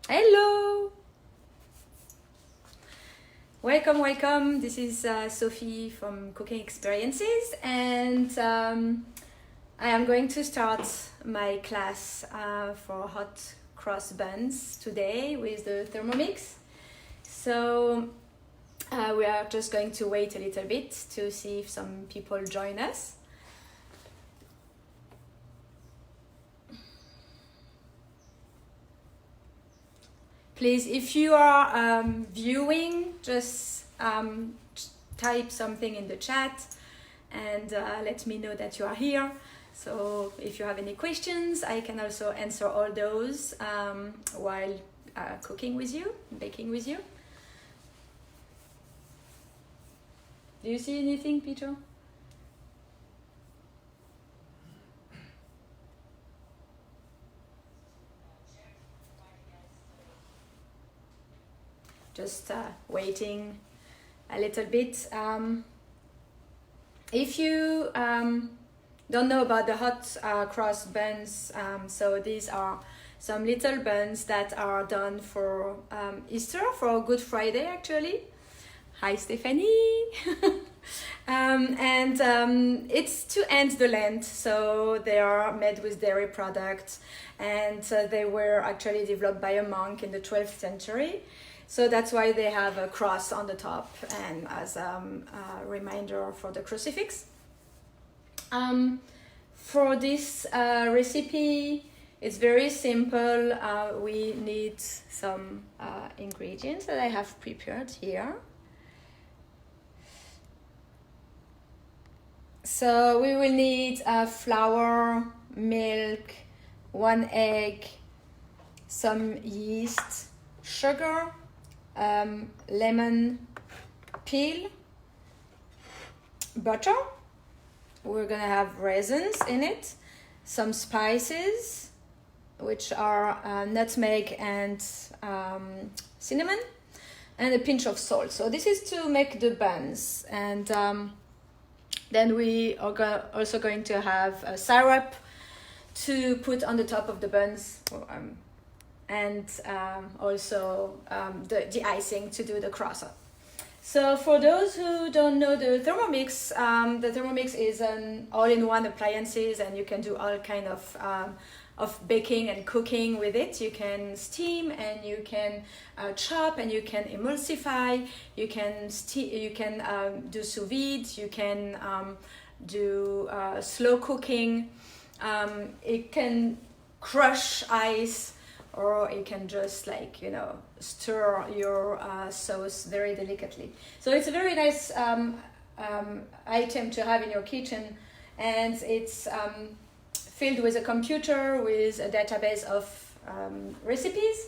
Hello! Welcome, welcome. This is Sophie from Cooking Experiences, and I am going to start my class for Hot Cross Buns today with the Thermomix. So we are just going to wait a little bit to see if some people join us. Please, if you are viewing, just type something in the chat and let me know that you are here. So if you have any questions, I can also answer all those while cooking with you, baking with you. Do you see anything, Peter? Just waiting a little bit. If you don't know about the hot cross buns, so these are some little buns that are done for Easter, for Good Friday actually. Hi Stephanie! It's to end the Lent, so they are made with dairy products, and they were actually developed by a monk in the 12th century. So that's why they have a cross on the top and as a reminder for the crucifix. For this recipe, it's very simple. We need some ingredients that I have prepared here. So we will need flour, milk, 1 egg, some yeast, sugar, lemon peel, butter. We're gonna have raisins in it, some spices, which are nutmeg and cinnamon, and a pinch of salt. So this is to make the buns, and then we are also going to have a syrup to put on the top of the buns. And also the icing to do the croissant. So for those who don't know the Thermomix is an all-in-one appliances, and you can do all kind of baking and cooking with it. You can steam, and you can chop, and you can emulsify. You can do sous vide. You can do slow cooking. It can crush ice, or you can just stir your sauce very delicately. So it's a very nice item to have in your kitchen, and it's filled with a computer with a database of recipes.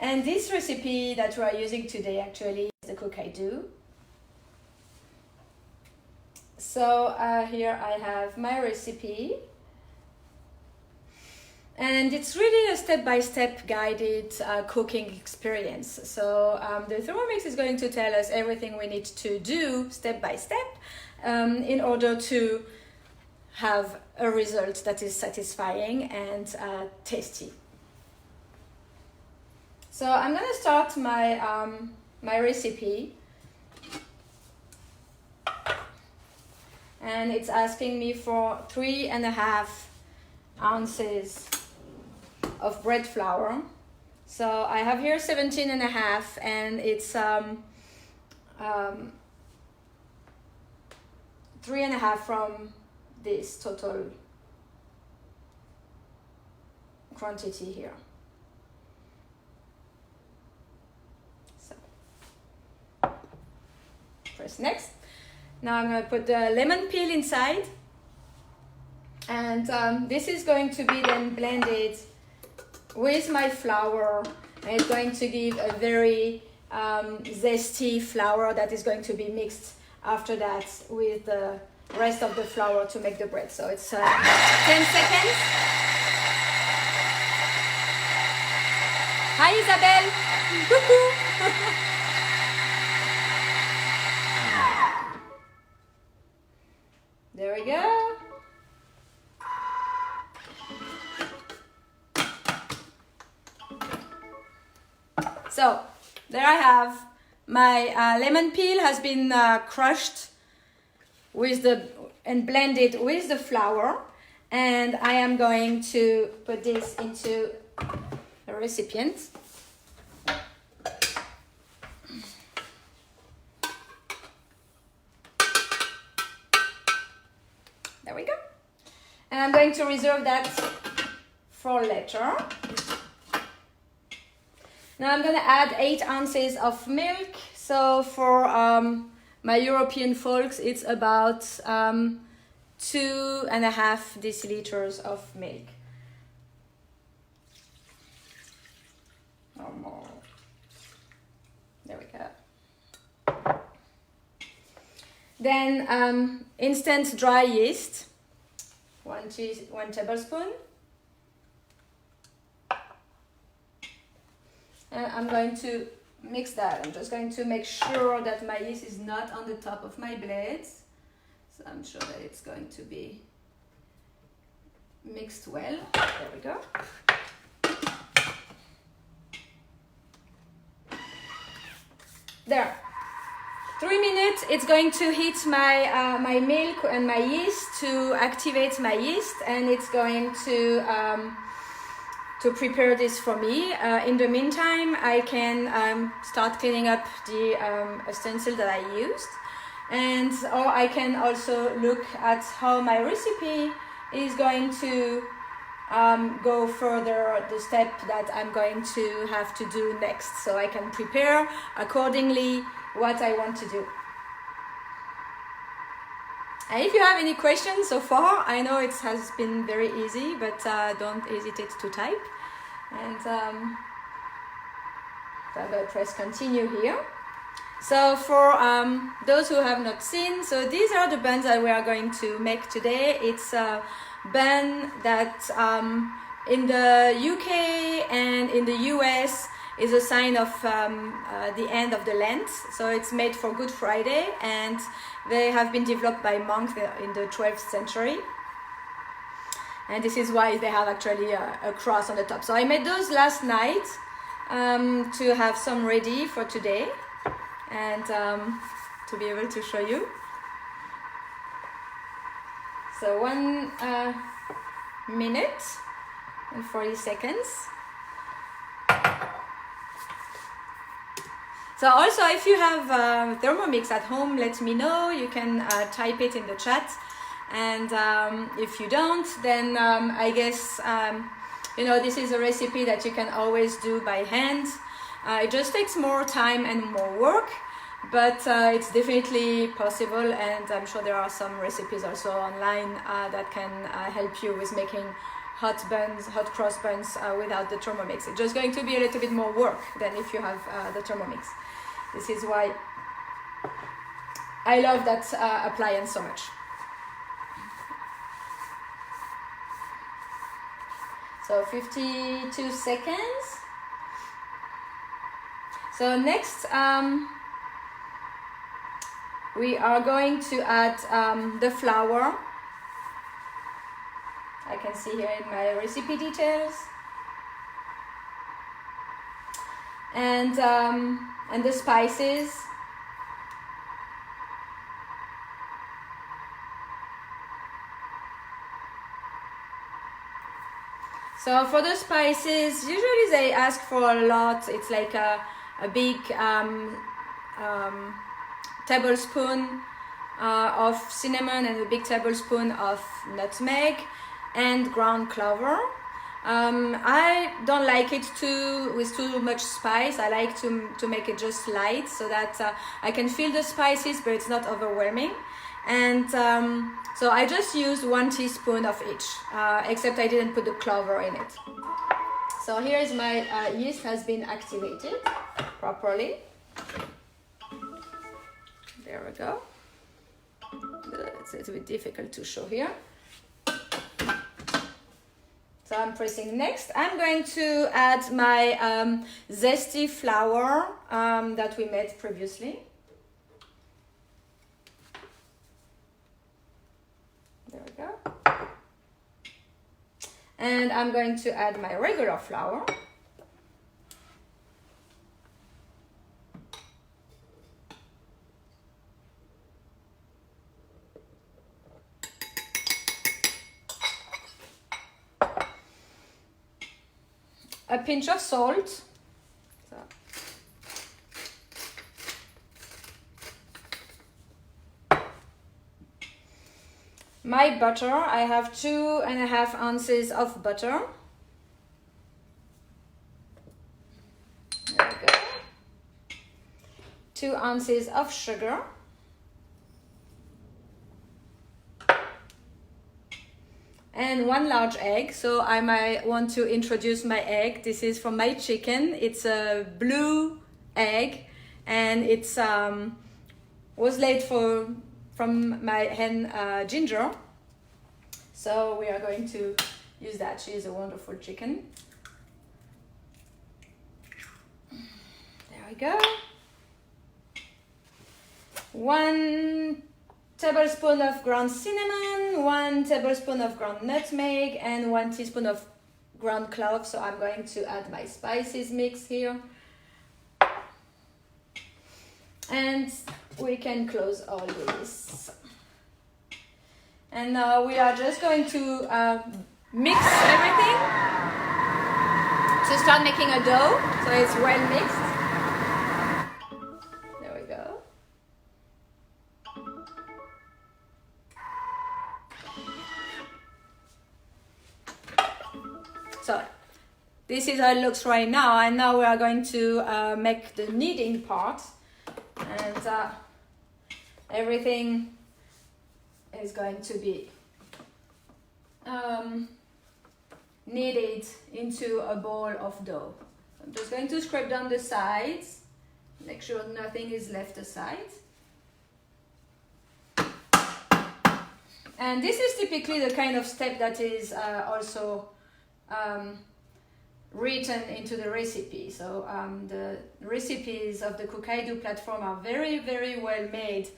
And this recipe that we are using today actually is the Cook I Do. So here I have my recipe. And it's really a step-by-step guided cooking experience. So the Thermomix is going to tell us everything we need to do step by step in order to have a result that is satisfying and tasty. So I'm going to start my, my recipe. And it's asking me for 3.5 ounces of bread flour. So I have here 17.5, and it's 3.5 from this total quantity here. So press next. Now I'm going to put the lemon peel inside, and this is going to be then blended with my flour, and it's going to give a very zesty flour that is going to be mixed after that with the rest of the flour to make the bread. So it's 10 seconds. Hi Isabelle! There we go. So there I have my lemon peel has been crushed with and blended with the flour, and I am going to put this into a recipient. There we go. And I'm going to reserve that for later. Now I'm going to add 8 ounces of milk. So for my European folks, it's about 2.5 deciliters of milk. Or more. There we go. Then instant dry yeast, 1 tablespoon. And I'm going to mix that. I'm just going to make sure that my yeast is not on the top of my blades. So I'm sure that it's going to be mixed well. There we go. There. 3 minutes. It's going to heat my my milk and my yeast to activate my yeast, and it's going to prepare this for me. In the meantime, I can start cleaning up the utensil that I used, or I can also look at how my recipe is going to go further, the step that I'm going to have to do next, so I can prepare accordingly what I want to do. And if you have any questions so far, I know it has been very easy, but don't hesitate to type. And so I'm going to press continue here. So for those who have not seen, so these are the buns that we are going to make today. It's a bun that in the UK and in the US is a sign of the end of the Lent. So it's made for Good Friday, and they have been developed by monks in the 12th century. And this is why they have actually a cross on the top. So I made those last night to have some ready for today and to be able to show you. So 1 minute and 40 seconds. So also, if you have Thermomix at home, let me know. You can type it in the chat. And if you don't, then I guess, this is a recipe that you can always do by hand. It just takes more time and more work, but it's definitely possible. And I'm sure there are some recipes also online that can help you with making hot cross buns without the Thermomix. It's just going to be a little bit more work than if you have the Thermomix. This is why I love that appliance so much. So 52 seconds. So next, we are going to add the flour. I can see here in my recipe details. And the spices. So for the spices, usually they ask for a lot. It's like a big tablespoon of cinnamon and a big tablespoon of nutmeg and ground clover. I don't like it with too much spice. I like to make it just light so that I can feel the spices, but it's not overwhelming. And so I just used 1 teaspoon of each, except I didn't put the clover in it. So here is my yeast has been activated properly. There we go. It's a little bit difficult to show here. So I'm pressing next. I'm going to add my zesty flour that we made previously. There we go. And I'm going to add my regular flour. a pinch of salt. So. My butter, I have 2.5 ounces of butter. There we go. 2 ounces of sugar. And 1 large egg. So I might want to introduce my egg. This is from my chicken. It's a blue egg, and it's was laid from my hen Ginger. So we are going to use that. She is a wonderful chicken. There we go. 1 tablespoon of ground cinnamon, 1 tablespoon of ground nutmeg, and 1 teaspoon of ground clove. So I'm going to add my spices mix here. And we can close all this. And now we are just going to mix everything to start making a dough, so it's well mixed. There we go. So this is how it looks right now, and now we are going to make the kneading part, and everything is going to be kneaded into a ball of dough. I'm just going to scrape down the sides, make sure nothing is left aside. And this is typically the kind of step that is also written into the recipe. So the recipes of the Cookaido platform are very, very well made.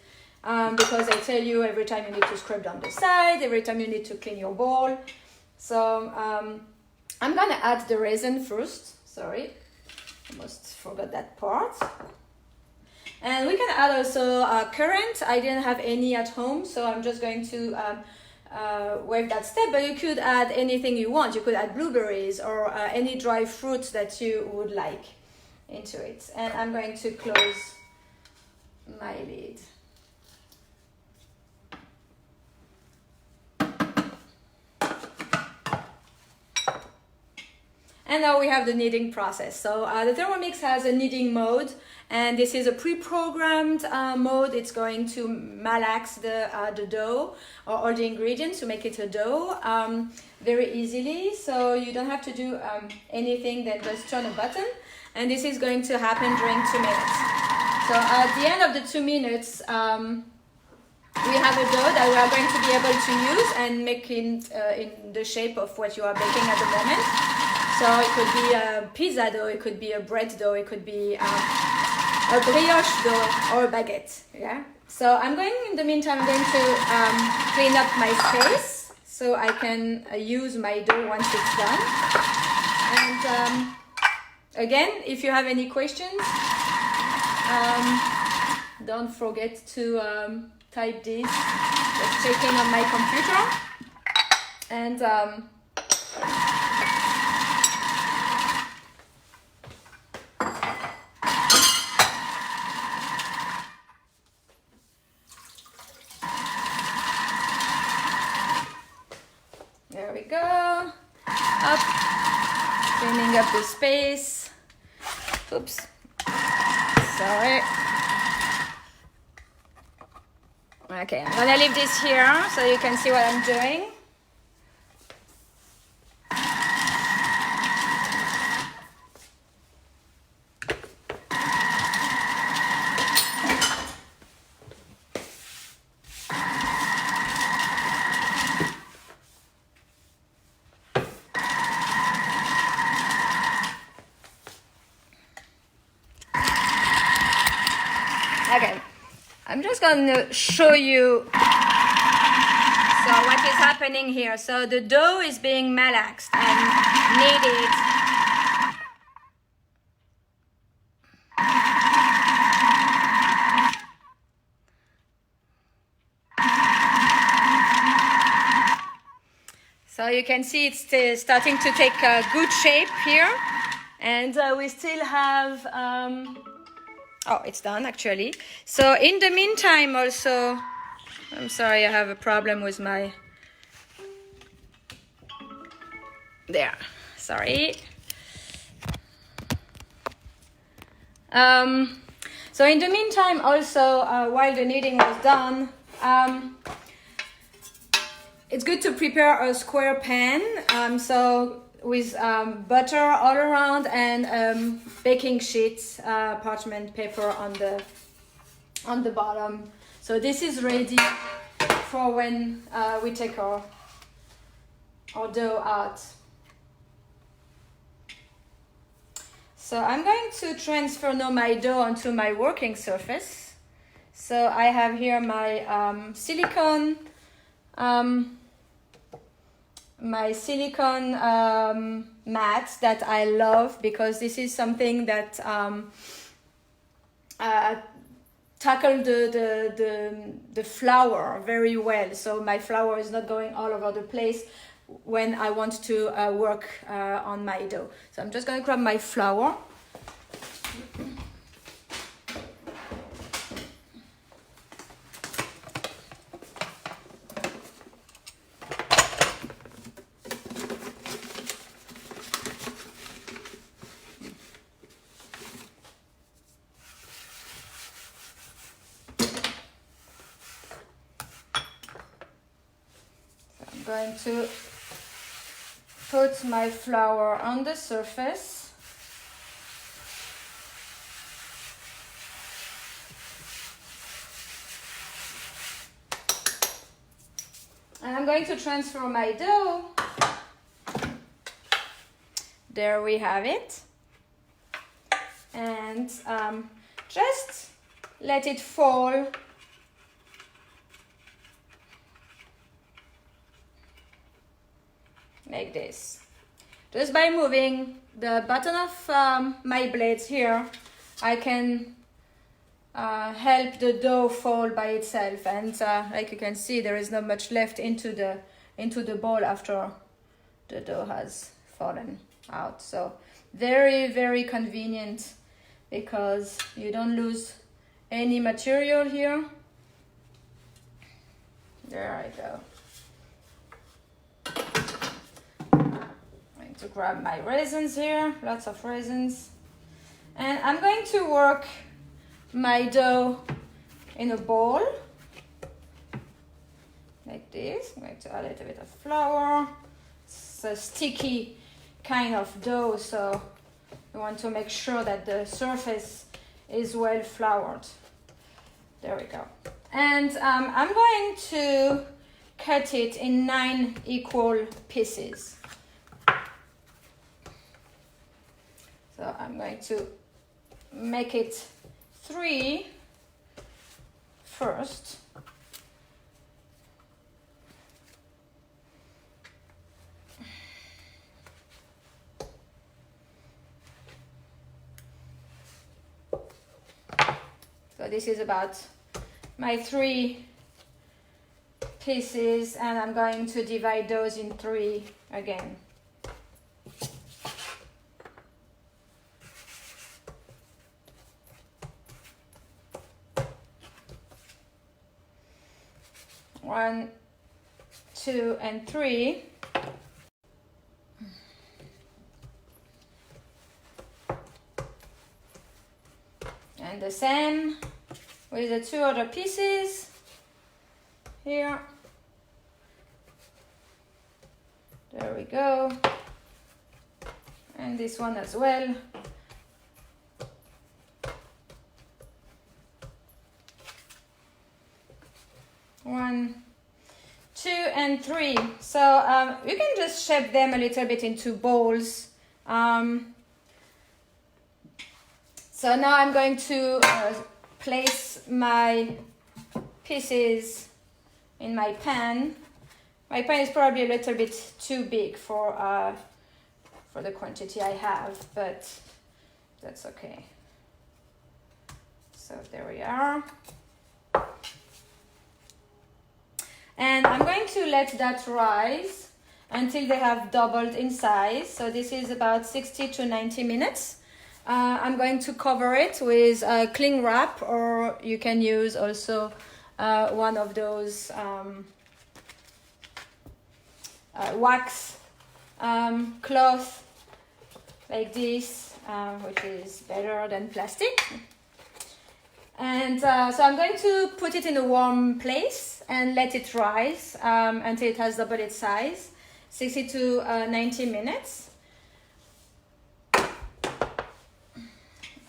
Because I tell you every time you need to scrape down the side, every time you need to clean your bowl. So I'm gonna add the raisin first. Sorry, almost forgot that part. And we can add also currant. I didn't have any at home, so I'm just going to waive that step. But you could add anything you want. You could add blueberries or any dry fruits that you would like into it. And I'm going to close my lid. And now we have the kneading process. So the Thermomix has a kneading mode, and this is a pre-programmed mode. It's going to malax the dough or all the ingredients to make it a dough very easily. So you don't have to do anything, then just turn a button. And this is going to happen during 2 minutes. So at the end of the 2 minutes, we have a dough that we are going to be able to use and make it in the shape of what you are baking at the moment. So it could be a pizza dough, it could be a bread dough, it could be a brioche dough or a baguette. Yeah. So I'm going, in the meantime, I'm going to clean up my space so I can use my dough once it's done. And again, if you have any questions, don't forget to type this. Just checking on my computer. And there we go. Up, cleaning up the space. Oops. Sorry. Okay, I'm gonna leave this here so you can see what I'm doing. Okay, I'm just going to show you so what is happening here. So the dough is being malaxed and kneaded. So you can see it's starting to take a good shape here. And we still have, oh, it's done actually. So in the meantime also, I'm sorry, I have a problem with my, there, sorry. So in the meantime also, while the kneading was done, it's good to prepare a square pan. So with butter all around and baking sheet, parchment paper on the bottom. So this is ready for when we take our dough out. So I'm going to transfer now my dough onto my working surface. So I have here my silicone mat that I love, because this is something that tackle the flour very well. So my flour is not going all over the place when I want to work on my dough. So I'm just going to grab my flour. I'm going to put my flour on the surface. And I'm going to transfer my dough. There we have it. And just let it fall. Like this. Just by moving the button of my blades here, I can help the dough fall by itself. And like you can see, there is not much left into the bowl after the dough has fallen out. So very, very convenient, because you don't lose any material here. There I go. To grab my raisins here, lots of raisins, and I'm going to work my dough in a bowl like this. I'm going to add a little bit of flour. It's a sticky kind of dough, so you want to make sure that the surface is well floured. There we go. And I'm going to cut it in 9 equal pieces. So I'm going to make it 3 first. So this is about my 3 pieces, and I'm going to divide those in 3 again. One, 2, and 3. And the same with the 2 other pieces here. There we go. And this one as well. One, 2, and 3. So you can just shape them a little bit into bowls. So now I'm going to place my pieces in my pan. My pan is probably a little bit too big for the quantity I have, but that's okay. So there we are. And I'm going to let that rise. until they have doubled in size. So this is about 60 to 90 minutes. I'm going to cover it with a cling wrap, or you can use also one of those wax cloth like this, which is better than plastic. And so I'm going to put it in a warm place and let it rise until it has doubled its size, 60 to 90 minutes.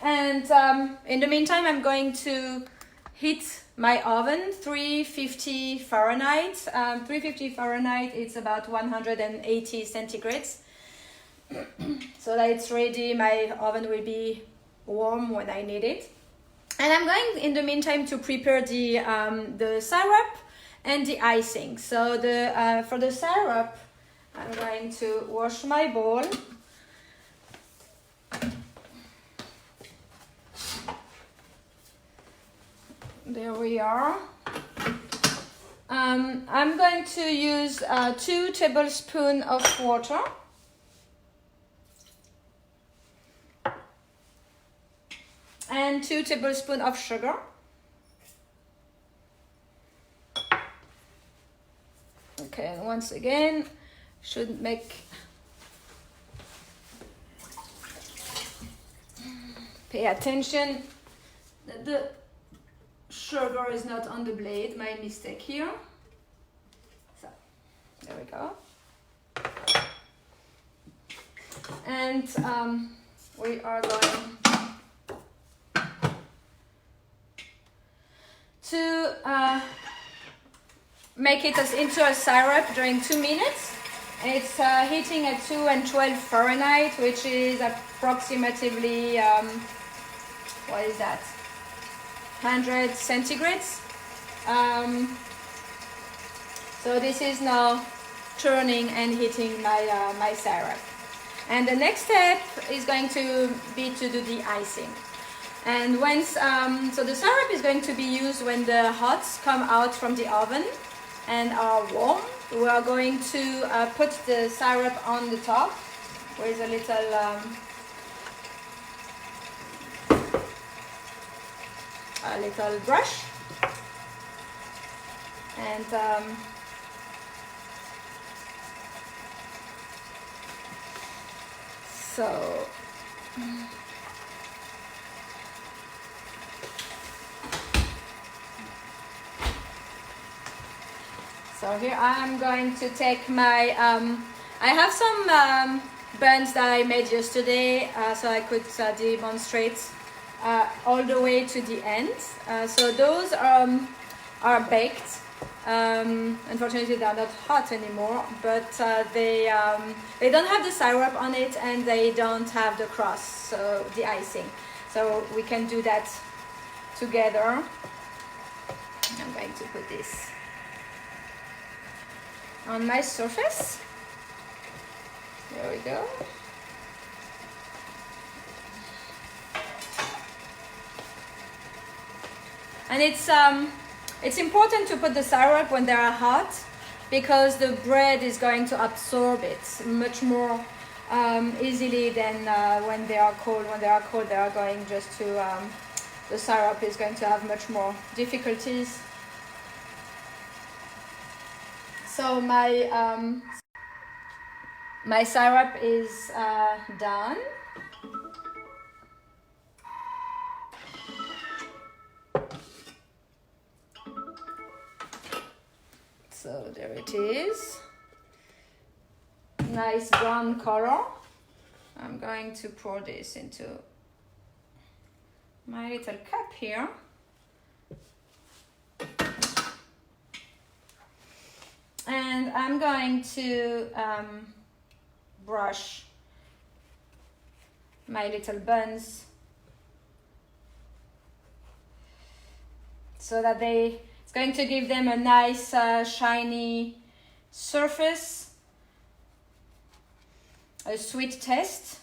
And in the meantime, I'm going to heat my oven 350 Fahrenheit. 350 Fahrenheit, it's about 180 centigrades. So that it's ready, my oven will be warm when I need it. And I'm going in the meantime to prepare the syrup and the icing. So for the syrup, I'm going to wash my bowl. There we are. I'm going to use 2 tablespoons of water. And 2 tablespoons of sugar. Okay, and once again, should pay attention that the sugar is not on the blade, my mistake here. So, there we go. And we are going to make it into a syrup during 2 minutes. It's heating at 212 Fahrenheit, which is approximately, what is that? 100 centigrades. So this is now turning and heating my syrup. And the next step is going to be to do the icing. And once, so the syrup is going to be used when the hots come out from the oven and are warm. We are going to put the syrup on the top with a little brush. And so here I'm going to take my, I have some buns that I made yesterday, so I could demonstrate all the way to the end. So those are baked. Unfortunately, they are not hot anymore, but they don't have the syrup on it, and they don't have the crust, so the icing. So we can do that together. I'm going to put this on my surface. There we go. And it's important to put the syrup when they are hot, because the bread is going to absorb it much more easily than when they are cold. When they are cold, they are going just to, the syrup is going to have much more difficulties. So my syrup is done. So there it is. Nice brown color. I'm going to pour this into my little cup here. And I'm going to brush my little buns so that it's going to give them a nice shiny surface, a sweet taste.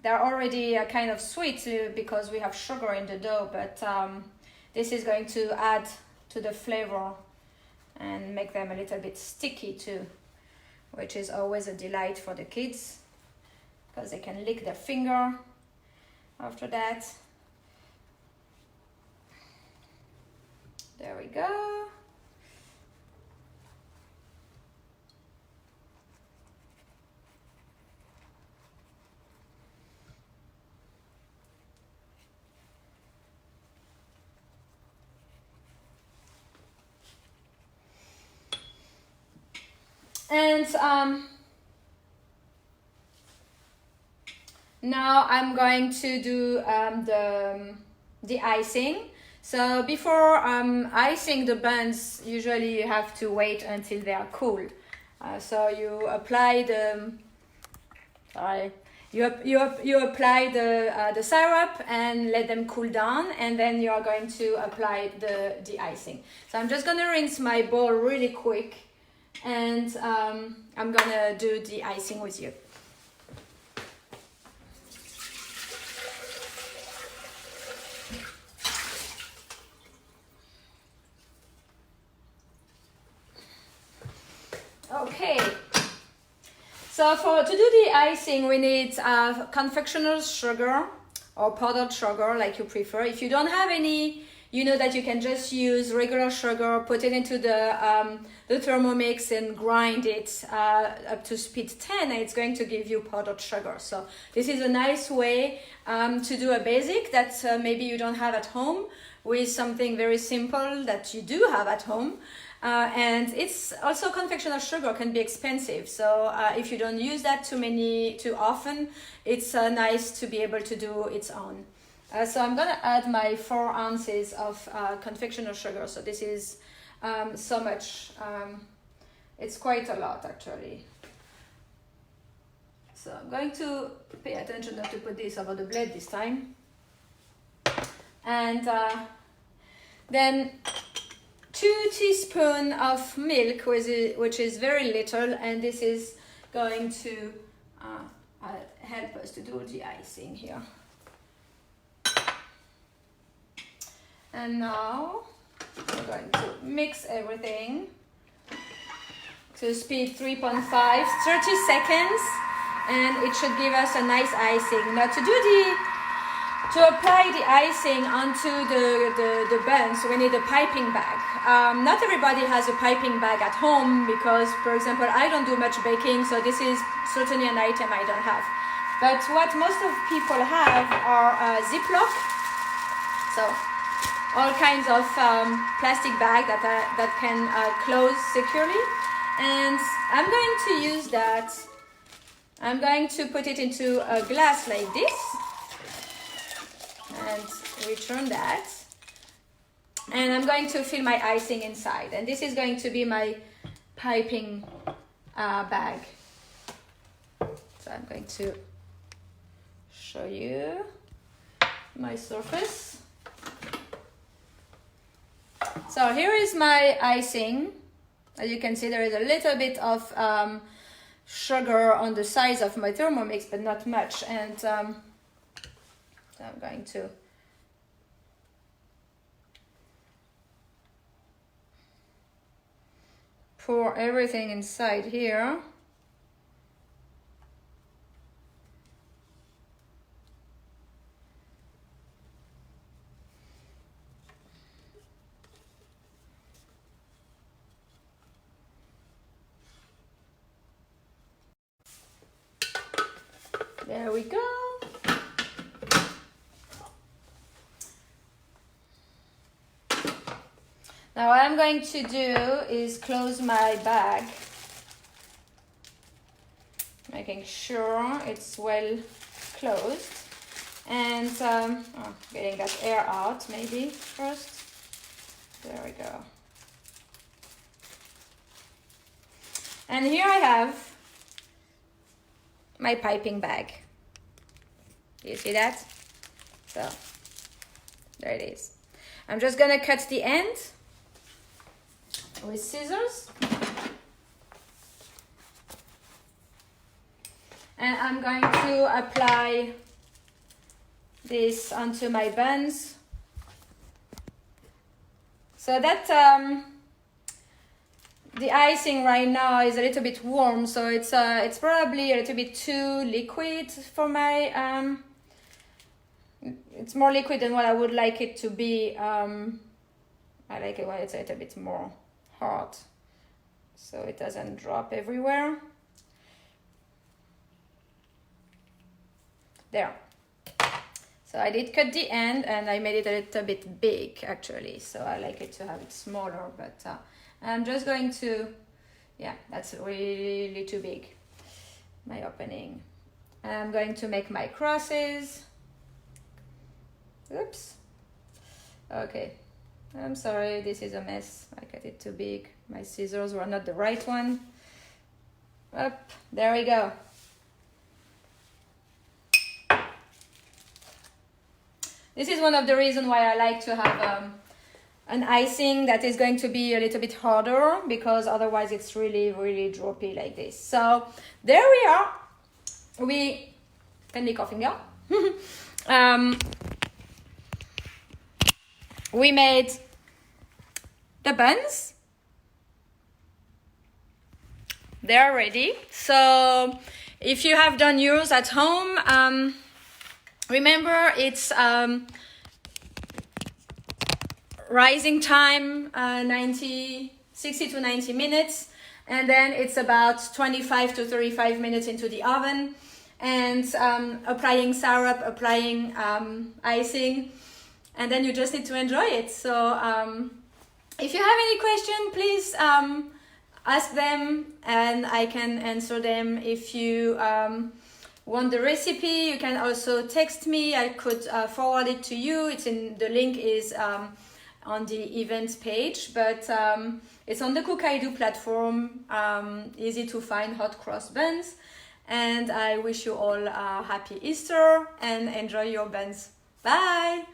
They're already kind of sweet because we have sugar in the dough, but this is going to add to the flavor and make them a little bit sticky too. which is always a delight for the kids because they can lick their finger after that. There we go. And now I'm going to do the icing. So before icing the buns, usually you have to wait until they are cool. So you apply the you apply the syrup and let them cool down, and then you are going to apply the icing. So I'm just gonna rinse my bowl really quick, and I'm gonna do the icing with you. Okay, so to do the icing, we need confectioner's sugar or powdered sugar, like you prefer. If you don't have any, you know that you can just use regular sugar, put it into the Thermomix and grind it up to speed 10, and it's going to give you powdered sugar. So this is a nice way to do a basic that maybe you don't have at home, with something very simple that you do have at home. And it's also, confectioner's sugar can be expensive, so if you don't use that too often, it's nice to be able to do its own. So I'm gonna add my 4 ounces of confectioner's sugar. So this is so much, it's quite a lot actually. So I'm going to pay attention not to put this over the blade this time. And then 2 teaspoons of milk, which is very little, and this is going to help us to do the icing here. And now we're going to mix everything to speed 3.5, 30 seconds, and it should give us a nice icing. Now to apply the icing onto the buns, we need a piping bag. Not everybody has a piping bag at home because, for example, I don't do much baking, so this is certainly an item I don't have. But what most of people have are Ziploc, so all kinds of plastic bag that can close securely. And I'm going to use that. I'm going to put it into a glass like this and return that. And I'm going to fill my icing inside. And this is going to be my piping bag. So I'm going to show you my surface. So here is my icing. As you can see, there is a little bit of sugar on the sides of my Thermomix, but not much. And so I'm going to pour everything inside here. There we go. Now what I'm going to do is close my bag, making sure it's well closed, and getting that air out maybe first. There we go. And here I have my piping bag. Do you see that? So there it is. I'm just gonna cut the end with scissors, and I'm going to apply this onto my buns so that the icing right now is a little bit warm, so it's probably a little bit too liquid for my it's more liquid than what I would like it to be. I like it when it's a little bit more hard, so it doesn't drop everywhere. There. So I did cut the end and I made it a little bit big actually. So I like it to have it smaller, but I'm just going to, yeah, that's really too big, my opening. And I'm going to make my crosses. Oops. Okay. I'm sorry, this is a mess. I cut it too big. My scissors were not the right one. Up, there we go. This is one of the reasons why I like to have an icing that is going to be a little bit harder, because otherwise it's really droppy like this. So there we are. We can be coughing out. We made the buns. They're ready. So if you have done yours at home, remember it's rising time, 60 to 90 minutes, and then it's about 25 to 35 minutes into the oven, and applying syrup, applying icing, and then you just need to enjoy it. So if you have any question, please ask them and I can answer them. If you want the recipe, you can also text me. I could forward it to you. It's in, the link is on the events page, but it's on the Cook I Do platform. Easy to find, Hot Cross Buns. And I wish you all a happy Easter and enjoy your buns. Bye!